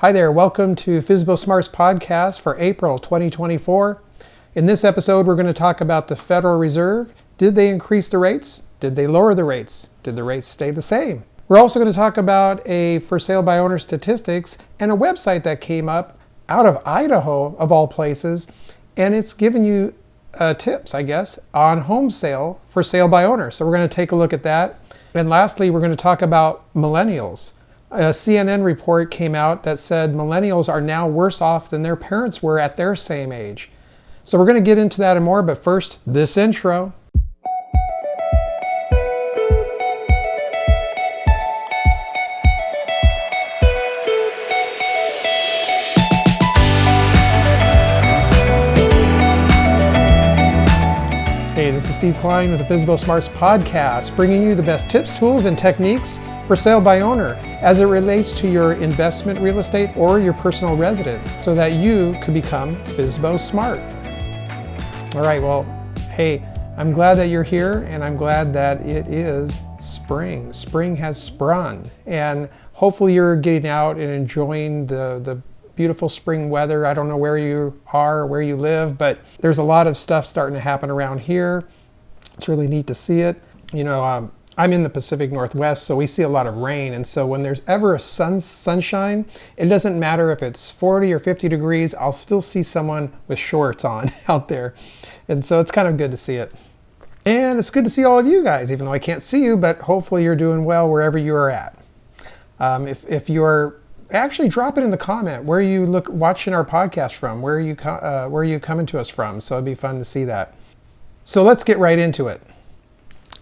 Hi there, welcome to FSBO Smarts Podcast for April 2024. In this episode, we're going to talk about the Federal Reserve. Did they increase the rates? Did they lower the rates? Did the rates stay the same? We're also going to talk about a for sale by owner statistics and a website that came up out of Idaho, of all places, and it's giving you tips, I guess, on home sale for sale by owner. So we're going to take a look at that. And lastly, we're going to talk about millennials. A CNN report came out that said millennials are now worse off than their parents were at their same age. So we're going to get into that and more, but first, this intro. Hey, this is Steve Klein with the FSBO Smarts Podcast, bringing you the best tips, tools, and techniques for sale by owner as it relates to your investment real estate or your personal residence so that you could become FSBO Smart. All right, well, hey, I'm glad that you're here and I'm glad that it is spring. Spring has sprung and hopefully you're getting out and enjoying the beautiful spring weather. I don't know where you are or where you live, but there's a lot of stuff starting to happen around here. It's really neat to see it. You know, I'm in the Pacific Northwest, so we see a lot of rain. And so when there's ever a sunshine, it doesn't matter if it's 40 or 50 degrees, I'll still see someone with shorts on out there. And so it's kind of good to see it. And it's good to see all of you guys, even though I can't see you, but hopefully you're doing well wherever you are at. If you're actually drop it in the comment where you watching our podcast from, where are you coming to us from. So it'd be fun to see that. So let's get right into it.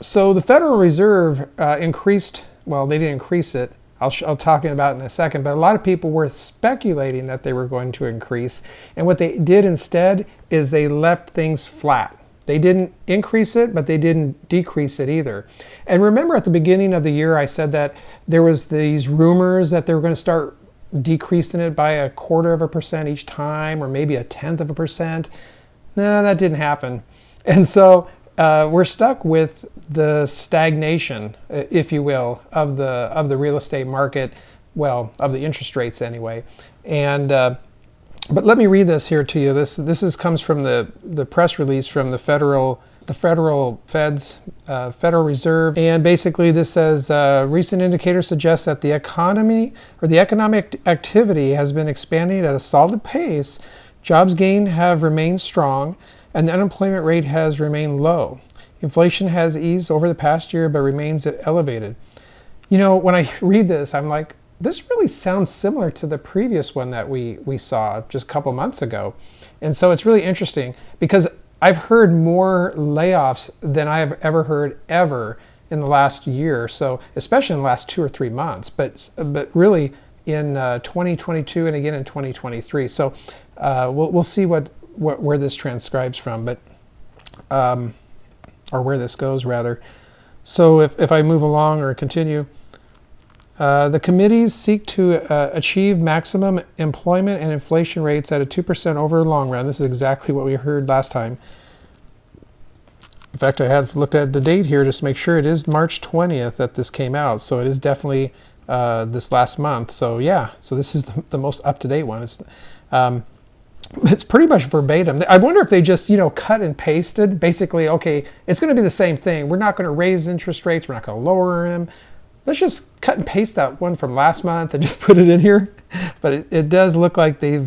So the Federal Reserve increased, well, they didn't increase it. I'll talk about it in a second, but a lot of people were speculating that they were going to increase. And what they did instead is they left things flat. They didn't increase it, but they didn't decrease it either. And remember at the beginning of the year, I said that there was these rumors that they were going to start decreasing it by 0.25% each time, or maybe 0.1%. No, that didn't happen. And so we're stuck with the stagnation, if you will, of the real estate market, well, of the interest rates anyway. And but let me read this here to you. This comes from the press release from the Federal Reserve, and basically this says recent indicators suggest that the economy or the economic activity has been expanding at a solid pace. Jobs gained have remained strong, and the unemployment rate has remained low. Inflation has eased over the past year, but remains elevated. You know, when I read this, I'm like, this really sounds similar to the previous one that we saw just a couple months ago. And so it's really interesting because I've heard more layoffs than I've ever heard ever in the last year. So especially in the last 2 or 3 months, but really in 2022 and again in 2023. So we'll see where this transcribes from, but or where this goes rather. So if I move along or continue, the committees seek to achieve maximum employment and inflation rates at a 2% over the long run. This is exactly what we heard last time. In fact, I have looked at the date here just to make sure it is March 20th that this came out. So it is definitely this last month. So yeah, so this is the most up-to-date one. It's pretty much verbatim. I wonder if they just, cut and pasted. Basically, okay, it's going to be the same thing. We're not going to raise interest rates. We're not going to lower them. Let's just cut and paste that one from last month and just put it in here. But it does look like they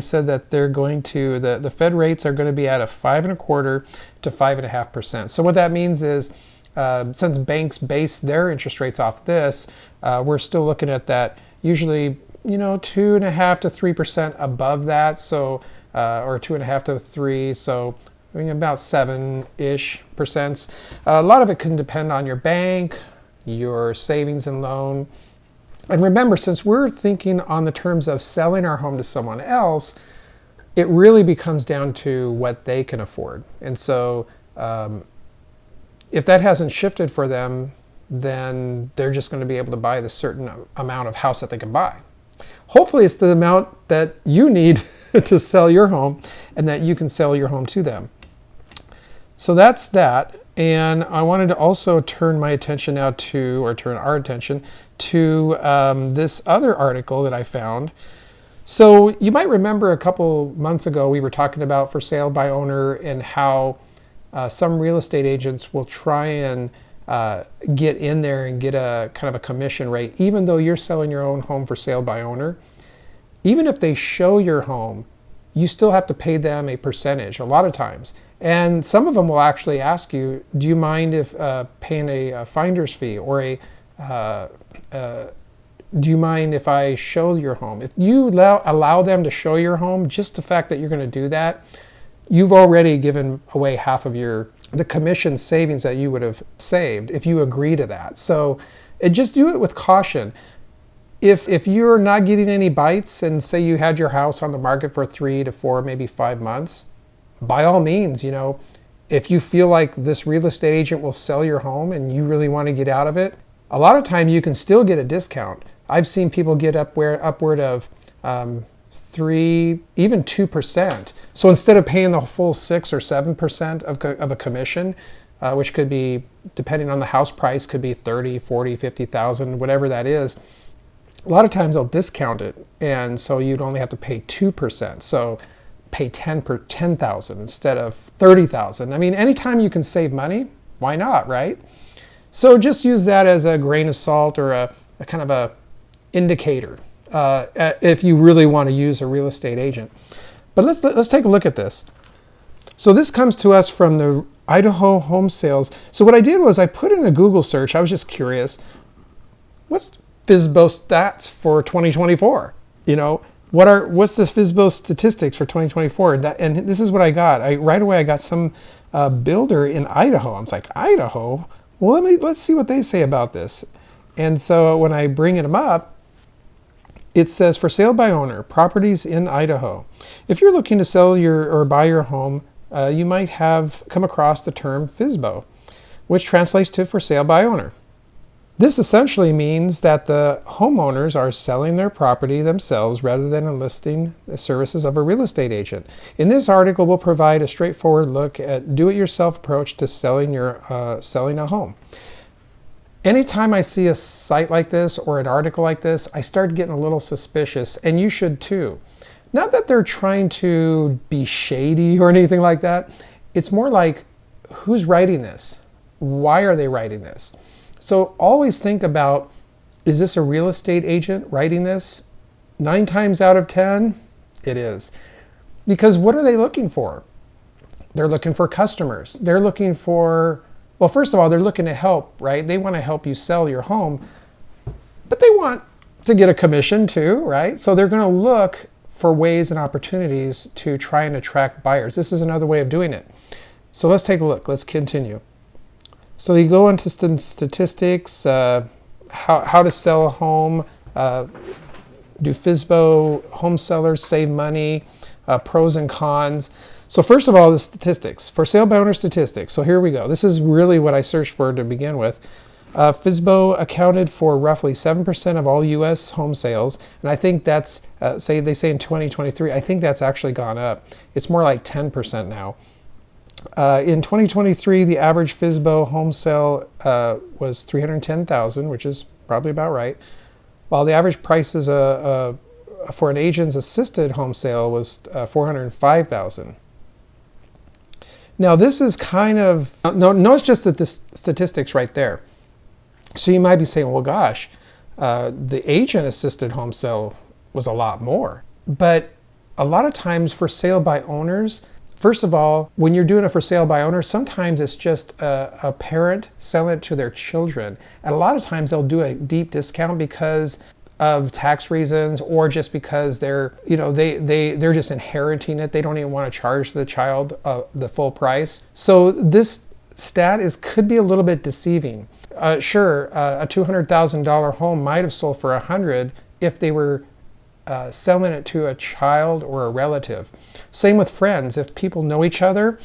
said that they're going to, the Fed rates are going to be at a 5.25% to 5.5%. So what that means is, since banks base their interest rates off this, we're still looking at that usually 2.5% to 3% above that, so or 2.5% to 3%, so about 7-ish%. A lot of it can depend on your bank, your savings and loan. And remember, since we're thinking on the terms of selling our home to someone else, it really becomes down to what they can afford. And so if that hasn't shifted for them, then they're just going to be able to buy the certain amount of house that they can buy. Hopefully it's the amount that you need to sell your home and that you can sell your home to them. So that's that. And I wanted to also turn our attention to this other article that I found So you might remember a couple months ago we were talking about for sale by owner and how some real estate agents will try and get in there and get a kind of a commission rate, even though you're selling your own home for sale by owner. Even if they show your home, you still have to pay them a percentage a lot of times. And some of them will actually ask you, do you mind if paying a finder's fee or do you mind if I show your home? If you allow them to show your home, just the fact that you're going to do that, you've already given away half of the commission savings that you would have saved if you agree to that. So just do it with caution. If you're not getting any bites and say you had your house on the market for 3 to 4, maybe 5 months, by all means, if you feel like this real estate agent will sell your home and you really want to get out of it, a lot of time you can still get a discount. I've seen people get upward of 3, even 2%. So instead of paying the full 6 or 7% of a commission, which could be, depending on the house price, could be 30, 40, 50,000, whatever that is. A lot of times they'll discount it, and so you'd only have to pay 2%. So pay 10,000 instead of 30,000. I mean, anytime you can save money, why not, right? So just use that as a grain of salt or a kind of a indicator if you really want to use a real estate agent. But let's take a look at this. So this comes to us from the Idaho home sales. So what I did was I put in a Google search. I was just curious, what's FSBO stats for 2024? What's the FSBO statistics for 2024? And this is what I got. Right away I got some builder in Idaho. I was like, Idaho? Well, let's see what they say about this. And so when I bring them up, it says for sale by owner, properties in Idaho. If you're looking to sell or buy your home, you might have come across the term FSBO, which translates to for sale by owner. This essentially means that the homeowners are selling their property themselves rather than enlisting the services of a real estate agent. In this article, we'll provide a straightforward look at do-it-yourself approach to selling a home. Anytime I see a site like this or an article like this, I start getting a little suspicious, and you should too. Not that they're trying to be shady or anything like that. It's more like, who's writing this? Why are they writing this? So always think about, is this a real estate agent writing this? 9 times out of 10, it is. Because what are they looking for? They're looking for customers. They're looking for, well, first of all, they're looking to help, right? They want to help you sell your home, but they want to get a commission too, right? So they're going to look for ways and opportunities to try and attract buyers. This is another way of doing it. So let's take a look. Let's continue. So you go into some statistics, how to sell a home, do FSBO home sellers save money, pros and cons. So first of all, the statistics, for sale by owner statistics. So here we go. This is really what I searched for to begin with. FSBO accounted for roughly 7% of all U.S. home sales, and I think that's, they say in 2023, I think that's actually gone up. It's more like 10% now. In 2023, the average FSBO home sale was $310,000, which is probably about right, while the average price is for an agent's assisted home sale was $405,000. Now this is kind of, notice just the statistics right there. So you might be saying, well, gosh, the agent assisted home sale was a lot more. But a lot of times for sale by owners, first of all, when you're doing it for sale by owner, sometimes it's just a parent selling it to their children. And a lot of times they'll do a deep discount because of tax reasons, or just because they're just inheriting it. They don't even want to charge the child the full price. So this stat could be a little bit deceiving. Sure, a $200,000 home might have sold for $100,000 if they were selling it to a child or a relative. Same with friends. If people know each other,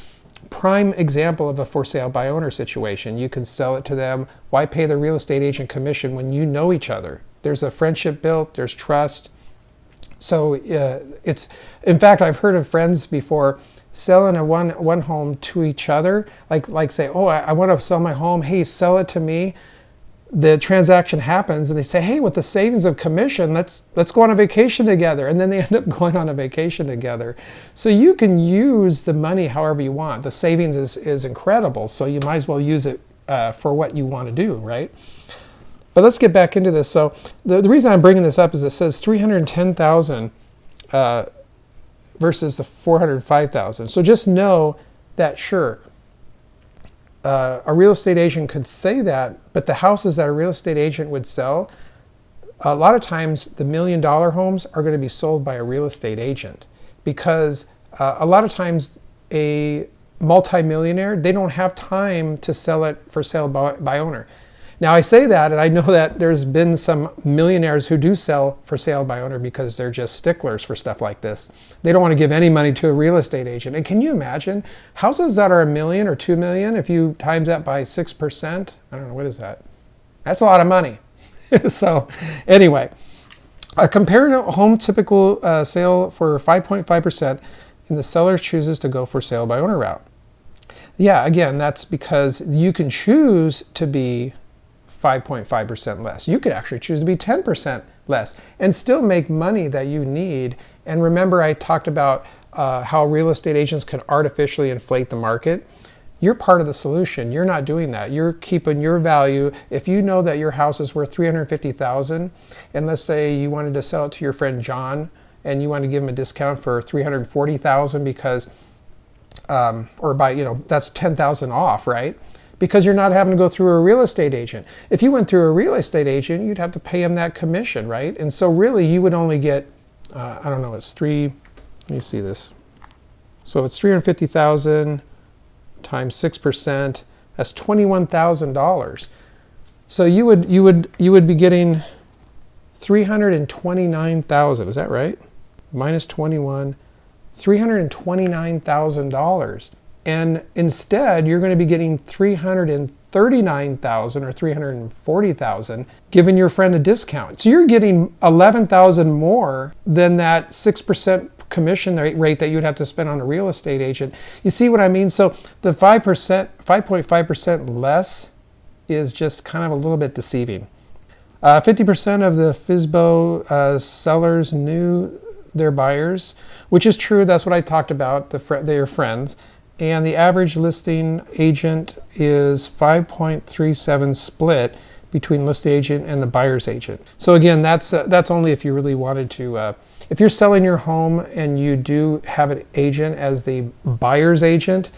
prime example of a for sale by owner situation. You can sell it to them. Why pay the real estate agent commission when you know each other? There's a friendship built, there's trust. So in fact, I've heard of friends before selling a one home to each other, like say, oh, I want to sell my home. Hey, sell it to me. the transaction happens and they say, hey, with the savings of commission, let's go on a vacation together. And then they end up going on a vacation together. So you can use the money however you want. The savings is incredible. So you might as well use it for what you want to do, right? But let's get back into this. So the reason I'm bringing this up is it says 310,000 versus the 405,000. So just know that, sure, a real estate agent could say that, but the houses that a real estate agent would sell, a lot of times the $1 million homes are going to be sold by a real estate agent, because a lot of times a multimillionaire, they don't have time to sell it for sale by owner. Now I say that, and I know that there's been some millionaires who do sell for sale by owner because they're just sticklers for stuff like this. They don't want to give any money to a real estate agent. And can you imagine houses that are $1 million or $2 million, if you times that by 6%, I don't know, what is that? That's a lot of money. So anyway, a compared home typical sale for 5.5%, and the seller chooses to go for sale by owner route. Yeah, again, that's because you can choose to be 5.5% less. You could actually choose to be 10% less and still make money that you need. And remember, I talked about how real estate agents can artificially inflate the market. You're part of the solution. You're not doing that. You're keeping your value. If you know that your house is worth $350,000, and let's say you wanted to sell it to your friend John, and you want to give him a discount for $340,000 because, or by, that's $10,000 off, right? Because you're not having to go through a real estate agent. If you went through a real estate agent, you'd have to pay him that commission, right? And so really you would only get, let me see this. So it's 350,000 times 6%, that's $21,000. So you would be getting 329,000, is that right? Minus 21, $329,000. And instead, you're going to be getting $339,000 or $340,000, giving your friend a discount. So you're getting $11,000 more than that 6% commission rate that you'd have to spend on a real estate agent. You see what I mean? So the 5.5% less is just kind of a little bit deceiving. 50% of the FSBO sellers knew their buyers, which is true. That's what I talked about, their friends. And the average listing agent is 5.37 split between listing agent and the buyer's agent. So again, that's only if you really wanted to, if you're selling your home and you do have an agent as the buyer's agent,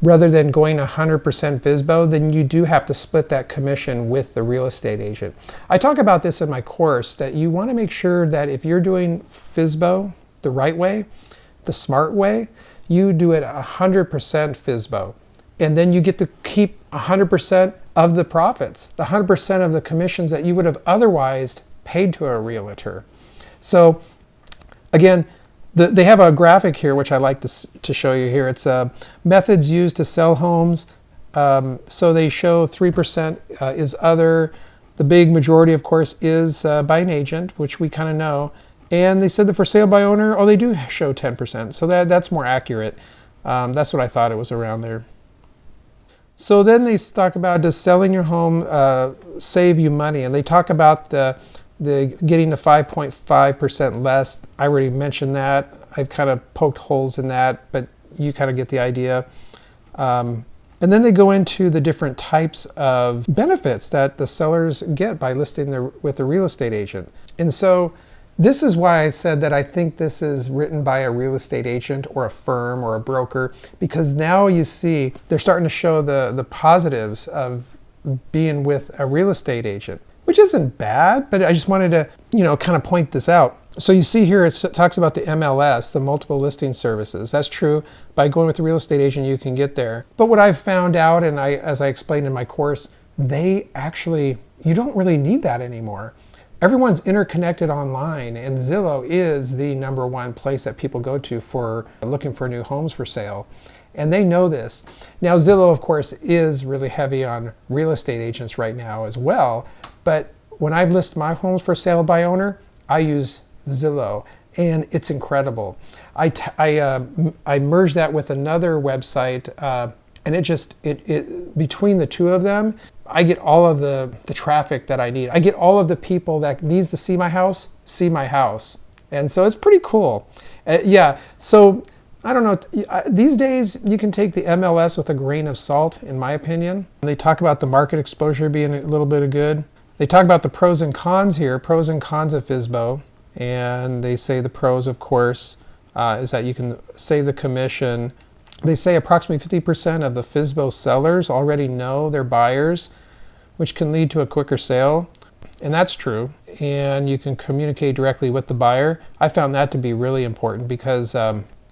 rather than going 100% FSBO, then you do have to split that commission with the real estate agent. I talk about this in my course, that you want to make sure that if you're doing FSBO the right way, the smart way, you do it 100% FSBO. And then you get to keep 100% of the profits, the 100% of the commissions that you would have otherwise paid to a realtor. So again, they have a graphic here, which I like to show you here. It's methods used to sell homes. So they show 3% is other. The big majority, of course, is by an agent, which we kind of know. And they said that for sale by owner, they do show 10%. So that's more accurate. That's what I thought it was around there. So then they talk about, does selling your home save you money? And they talk about the getting the 5.5% less. I already mentioned that. I've kind of poked holes in that, but you kind of get the idea. And then they go into the different types of benefits that the sellers get by listing with the real estate agent. And so this is why I said that I think this is written by a real estate agent or a firm or a broker, because now you see they're starting to show the positives of being with a real estate agent, which isn't bad, but I just wanted to, kind of point this out. So you see here, it talks about the MLS, the multiple listing services. That's true. By going with a real estate agent, you can get there. But what I've found out, and as I explained in my course, you don't really need that anymore. Everyone's interconnected online, and Zillow is the number one place that people go to for looking for new homes for sale. And they know this. Now, Zillow, of course, is really heavy on real estate agents right now as well. But when I've listed my homes for sale by owner, I use Zillow, and it's incredible. I merged that with another website, and it between the two of them, I get all of the traffic that I need. I get all of the people that needs to see my house. And so it's pretty cool. So I don't know. These days, you can take the MLS with a grain of salt, in my opinion. They talk about the market exposure being a little bit of good. They talk about the pros and cons here, pros and cons of FSBO. And they say the pros, of course, is that you can save the commission. They say approximately 50% of the FSBO sellers already know their buyers, which can lead to a quicker sale. And that's true. And you can communicate directly with the buyer. I found that to be really important because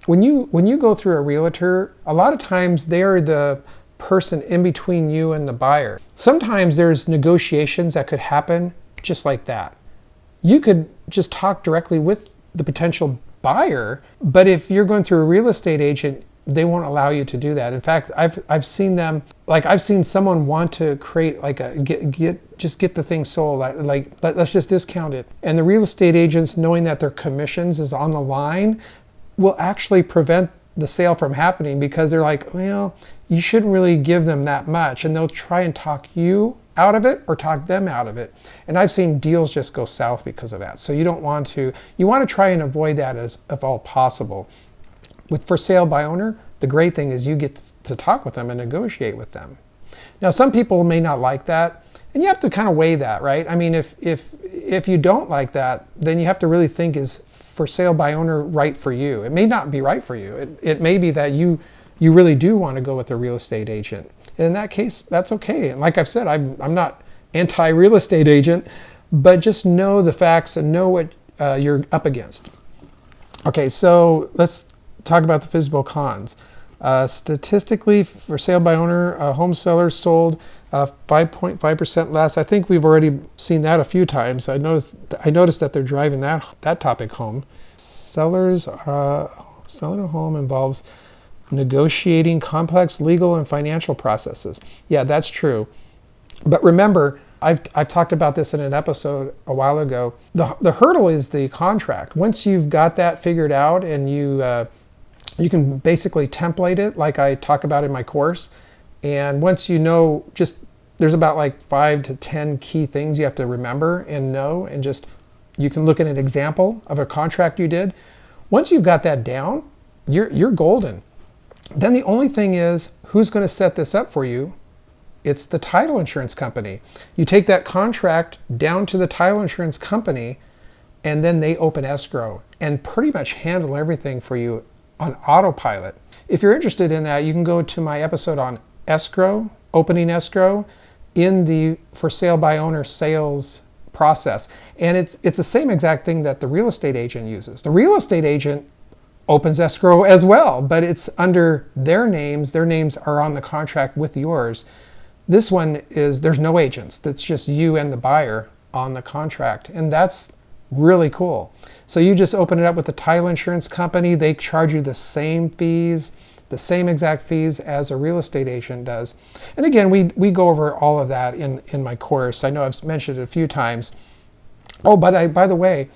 when you go through a realtor, a lot of times they're the person in between you and the buyer. Sometimes there's negotiations that could happen just like that. You could just talk directly with the potential buyer, but if you're going through a real estate agent, they won't allow you to do that. In fact, I've seen them, I've seen someone want to create get the thing sold, let's just discount it. And the real estate agents, knowing that their commissions is on the line, will actually prevent the sale from happening because they're like, well, you shouldn't really give them that much. And they'll try and talk you out of it or talk them out of it. And I've seen deals just go south because of that. So you want to try and avoid that if all possible. With for sale by owner, the great thing is you get to talk with them and negotiate with them. Now, some people may not like that, and you have to kind of weigh that, right? I mean, if you don't like that, then you have to really think, is for sale by owner right for you? It may not be right for you. It may be that you really do want to go with a real estate agent. In that case, that's okay. And like I've said, I'm not anti-real estate agent, but just know the facts and know what you're up against. Okay, so let's talk about the FSBO cons. Statistically, for sale by owner, home sellers sold 5.5% less. I think we've already seen that a few times. I noticed that they're driving that topic home. Selling a home involves negotiating complex legal and financial processes. Yeah, that's true. But remember, I've talked about this in an episode a while ago. The hurdle is the contract. Once you've got that figured out and you can basically template it like I talk about in my course. And once you know, there's about 5 to 10 key things you have to remember and know, and you can look at an example of a contract you did. Once you've got that down, you're golden. Then the only thing is, who's going to set this up for you? It's the title insurance company. You take that contract down to the title insurance company, and then they open escrow and pretty much handle everything for you on autopilot. If you're interested in that, you can go to my episode on escrow, opening escrow, in the for sale by owner sales process. And it's the same exact thing that the real estate agent uses. The real estate agent opens escrow as well, but it's under their names. Their names are on the contract with yours. This one there's no agents. That's just you and the buyer on the contract. And that's really cool. So you just open it up with the title insurance company. They charge you the same fees, the same exact fees as a real estate agent does. And again, we go over all of that in my course. I know I've mentioned it a few times. Oh, but by the way,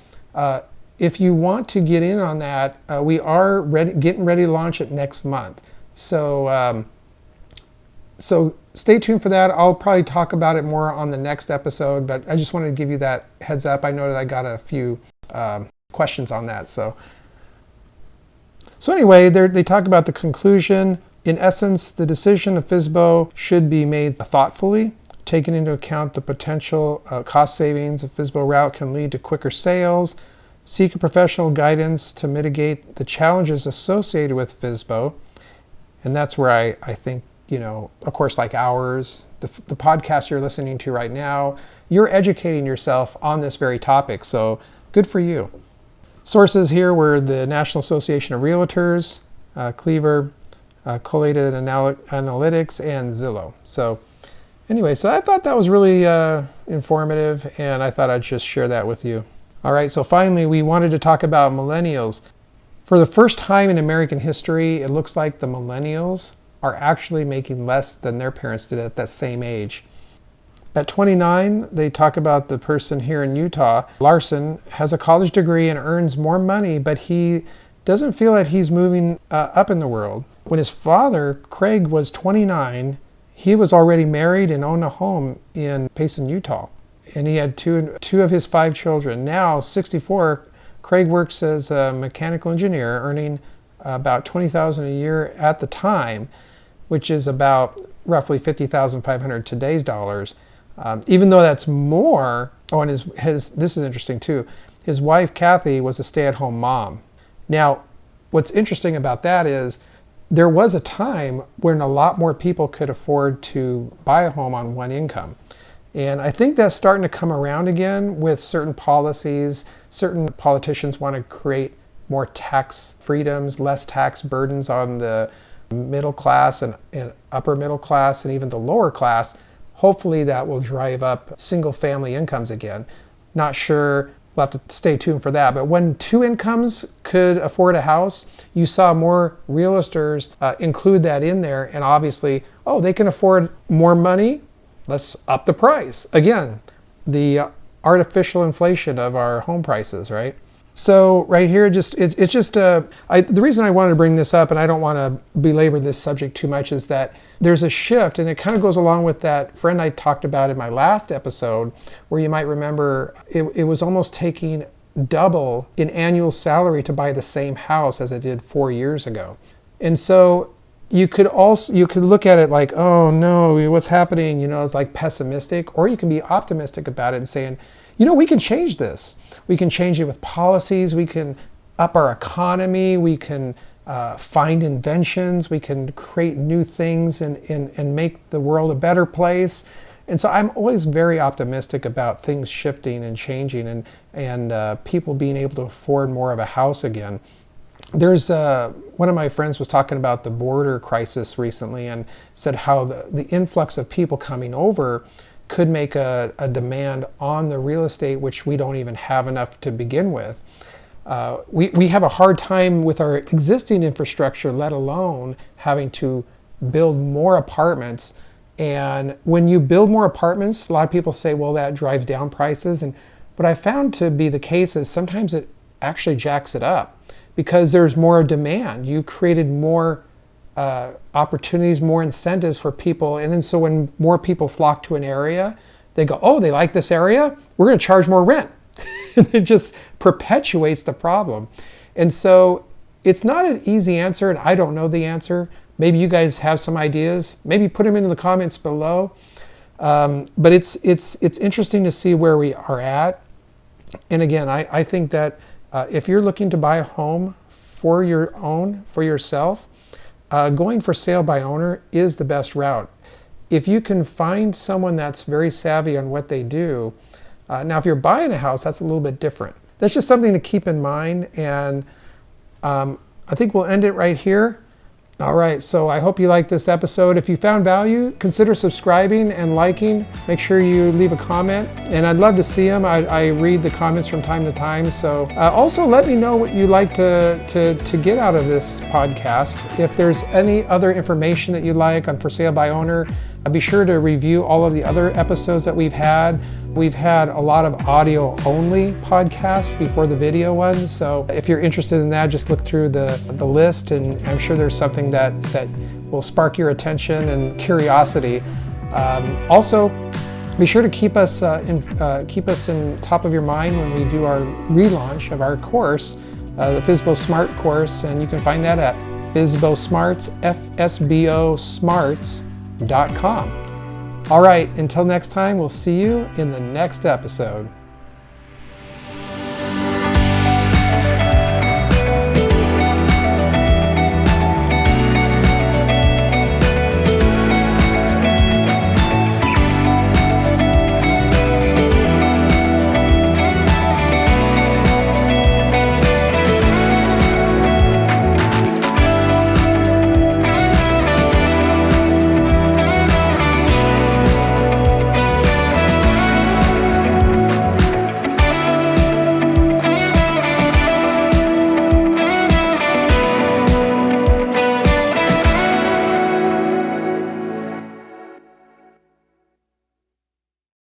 if you want to get in on that, we are getting ready to launch it next month. So stay tuned for that. I'll probably talk about it more on the next episode, but I just wanted to give you that heads up. I know that I got a few questions on that. So anyway, they talk about the conclusion. In essence, the decision of FSBO should be made thoughtfully, taking into account the potential cost savings. A FSBO route can lead to quicker sales. Seek a professional guidance to mitigate the challenges associated with FSBO. And that's where I think, of course, like ours, the podcast you're listening to right now, you're educating yourself on this very topic. So good for you. Sources here were the National Association of Realtors, Cleaver, Collated Analytics, and Zillow. So anyway, so I thought that was really informative, and I thought I'd just share that with you. All right, so finally, we wanted to talk about millennials. For the first time in American history, it looks like the millennials are actually making less than their parents did at that same age. At 29, they talk about the person here in Utah. Larson has a college degree and earns more money, but he doesn't feel that he's moving up in the world. When his father, Craig, was 29, he was already married and owned a home in Payson, Utah. And he had two of his 5 children. Now, 64, Craig works as a mechanical engineer, earning about $20,000 a year at the time, which is about roughly $50,500 today's dollars. Even though that's more, and this is interesting too, his wife Kathy was a stay-at-home mom. Now, what's interesting about that is there was a time when a lot more people could afford to buy a home on one income. And I think that's starting to come around again with certain policies. Certain politicians want to create more tax freedoms, less tax burdens on the middle class and upper middle class and even the lower class. Hopefully that will drive up single family incomes again. Not sure, we'll have to stay tuned for that. But when 2 incomes could afford a house, you saw more realtors include that in there. And obviously, they can afford more money. Let's up the price. Again, the artificial inflation of our home prices, right? So right here, the reason I wanted to bring this up, and I don't want to belabor this subject too much, is that there's a shift, and it kind of goes along with that friend I talked about in my last episode, where you might remember it was almost taking double in annual salary to buy the same house as it did 4 years ago. And so you could look at it like, oh no, what's happening? It's like pessimistic, or you can be optimistic about it and saying, we can change this. We can change it with policies. We can up our economy. We can find inventions. We can create new things and make the world a better place. And so I'm always very optimistic about things shifting and changing and people being able to afford more of a house again. There's one of my friends was talking about the border crisis recently and said how the influx of people coming over could make a demand on the real estate, which we don't even have enough to begin with. We have a hard time with our existing infrastructure, let alone having to build more apartments. And when you build more apartments, a lot of people say, well, that drives down prices. And what I found to be the case is sometimes it actually jacks it up because there's more demand. You created more opportunities, more incentives for people. And then so when more people flock to an area, they go, oh, they like this area? We're going to charge more rent. It just perpetuates the problem. And so it's not an easy answer, and I don't know the answer. Maybe you guys have some ideas. Maybe put them into the comments below. But it's interesting to see where we are at. And again, I think that if you're looking to buy a home for yourself, going for sale by owner is the best route. If you can find someone that's very savvy on what they do, now if you're buying a house, that's a little bit different. That's just something to keep in mind, and I think we'll end it right here. All right, so I hope you liked this episode. If you found value, consider subscribing and liking. Make sure you leave a comment, and I'd love to see them. I read the comments from time to time. So also let me know what you'd like to get out of this podcast. If there's any other information that you'd like on For Sale by Owner, be sure to review all of the other episodes that we've had. We've had a lot of audio-only podcasts before the video ones, so if you're interested in that, just look through the list, and I'm sure there's something that will spark your attention and curiosity. Also, be sure to keep us in top of your mind when we do our relaunch of our course, the FSBO Smart course, and you can find that at FSBO Smarts, FSBO Smarts.com. All right, until next time, we'll see you in the next episode.